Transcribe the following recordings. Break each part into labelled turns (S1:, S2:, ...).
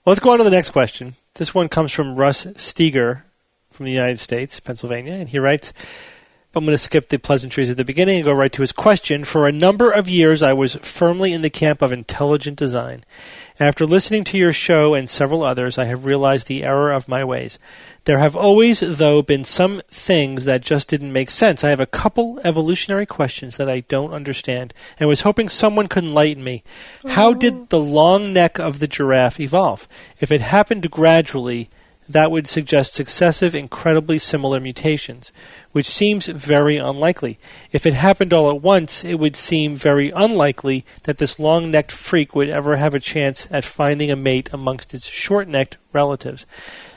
S1: let's go on to the next question. This one comes from Russ Steger from the United States, Pennsylvania, and he writes, I'm going to skip the pleasantries at the beginning and go right to his question. For a number of years, I was firmly in the camp of intelligent design. After listening to your show and several others, I have realized the error of my ways. There have always, though, been some things that just didn't make sense. I have a couple evolutionary questions that I don't understand, and was hoping someone could enlighten me. How did the long neck of the giraffe evolve? If it happened gradually, that would suggest successive, incredibly similar mutations, which seems very unlikely. If it happened all at once, it would seem very unlikely that this long-necked freak would ever have a chance at finding a mate amongst its short-necked relatives.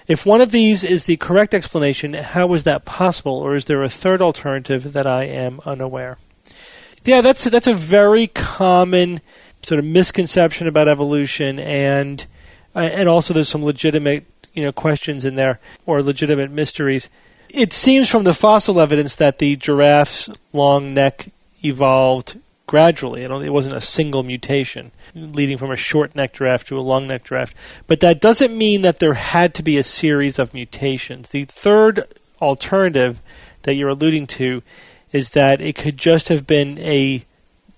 S1: If one of these is the correct explanation, how is that possible, or is there a third alternative that I am unaware? Yeah, that's a very common sort of misconception about evolution, and also there's some legitimate questions in there, or legitimate mysteries. It seems from the fossil evidence that the giraffe's long neck evolved gradually. It wasn't a single mutation leading from a short-necked giraffe to a long-necked giraffe. But that doesn't mean that there had to be a series of mutations. The third alternative that you're alluding to is that it could just have been a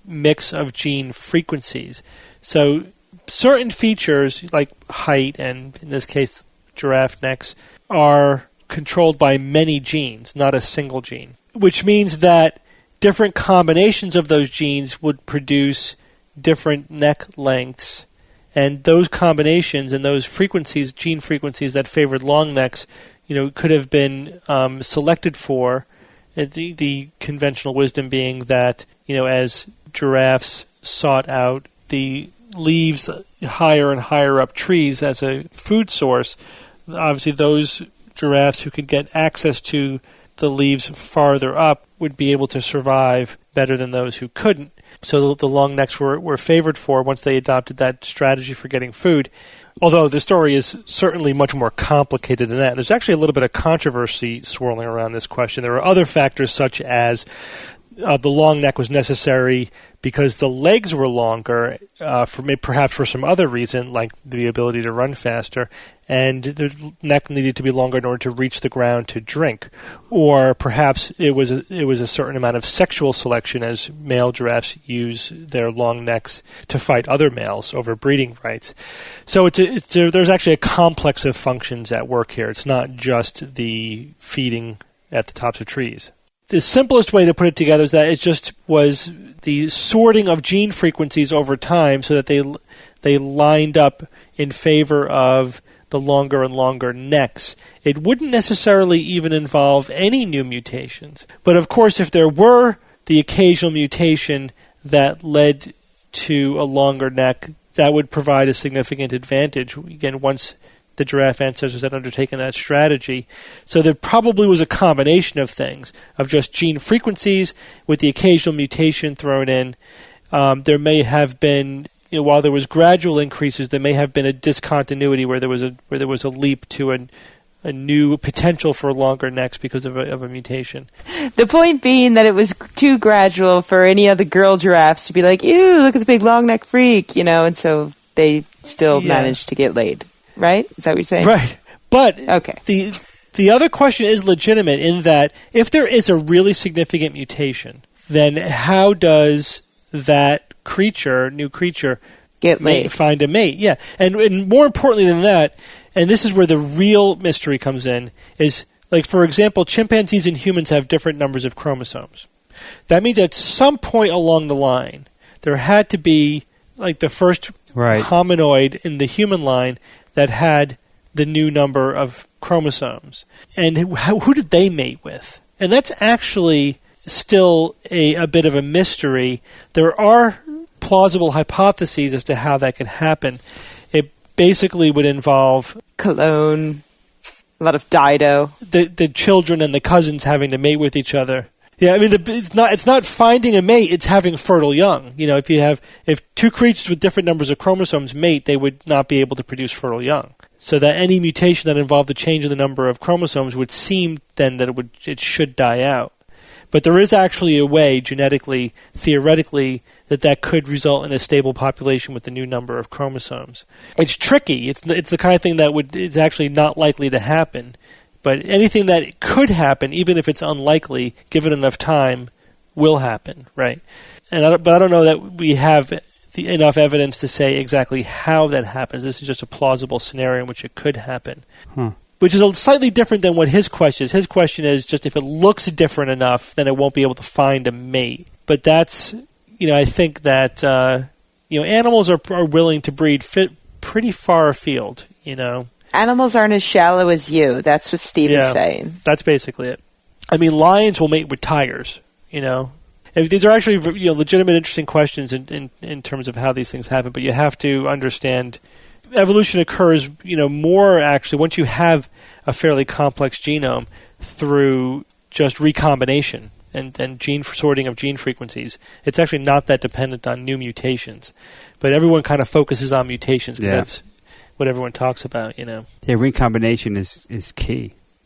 S1: mix of gene frequencies. So certain features, like height, and in this case giraffe necks, are controlled by many genes, not a single gene, which means that different combinations of those genes would produce different neck lengths, and those combinations and those frequencies, gene frequencies that favored long necks, could have been selected for. The conventional wisdom being that, as giraffes sought out the leaves higher and higher up trees as a food source, obviously those giraffes who could get access to the leaves farther up would be able to survive better than those who couldn't. So the long necks were favored for once they adopted that strategy for getting food. Although the story is certainly much more complicated than that. There's actually a little bit of controversy swirling around this question. There are other factors such as the long neck was necessary because the legs were longer, perhaps for some other reason, like the ability to run faster, and the neck needed to be longer in order to reach the ground to drink. Or perhaps it was a certain amount of sexual selection, as male giraffes use their long necks to fight other males over breeding rights. So there's actually a complex of functions at work here. It's not just the feeding at the tops of trees. The simplest way to put it together is that it just was the sorting of gene frequencies over time so that they lined up in favor of the longer and longer necks. It wouldn't necessarily even involve any new mutations. But of course, if there were the occasional mutation that led to a longer neck, that would provide a significant advantage. Again, once the giraffe ancestors had undertaken that strategy. So there probably was a combination of things, of just gene frequencies with the occasional mutation thrown in. There may have been, while there was gradual increases, there may have been a discontinuity where there was a leap to a new potential for longer necks because of a mutation.
S2: The point being that it was too gradual for any of the girl giraffes to be like, ew, look at the big long neck freak, and so they still managed to get laid. Right? Is that what you're saying?
S1: Right. But
S2: okay.
S1: The other question is legitimate in that if there is a really significant mutation, then how does that new creature
S2: get laid?
S1: Find a mate? Yeah. And more importantly than that, and this is where the real mystery comes in, is, like, for example, chimpanzees and humans have different numbers of chromosomes. That means at some point along the line, there had to be, like, the first hominoid in the human line that had the new number of chromosomes. And who did they mate with? And that's actually still a bit of a mystery. There are plausible hypotheses as to how that could happen. It basically would involve
S2: cologne, a lot of Dido.
S1: The children and the cousins having to mate with each other. Yeah, I mean, it's not finding a mate, it's having fertile young. If two creatures with different numbers of chromosomes mate, they would not be able to produce fertile young. So that any mutation that involved a change in the number of chromosomes would seem then that it should die out. But there is actually a way, genetically, theoretically, that could result in a stable population with the new number of chromosomes. It's tricky. It's the kind of thing that it's actually not likely to happen. But anything that could happen, even if it's unlikely, given enough time, will happen, right? But I don't know that we have enough evidence to say exactly how that happens. This is just a plausible scenario in which it could happen. Which is slightly different than what his question is. His question is just if it looks different enough, then it won't be able to find a mate. But that's, I think that, animals are willing to breed pretty far afield,
S2: Animals aren't as shallow as you. That's what Steve is saying.
S1: That's basically it. I mean, lions will mate with tigers, And these are actually, legitimate, interesting questions in terms of how these things happen. But you have to understand evolution occurs, more actually once you have a fairly complex genome through just recombination and gene sorting of gene frequencies. It's actually not that dependent on new mutations. But everyone kind of focuses on mutations because that's what everyone talks about,
S3: Yeah, recombination is key.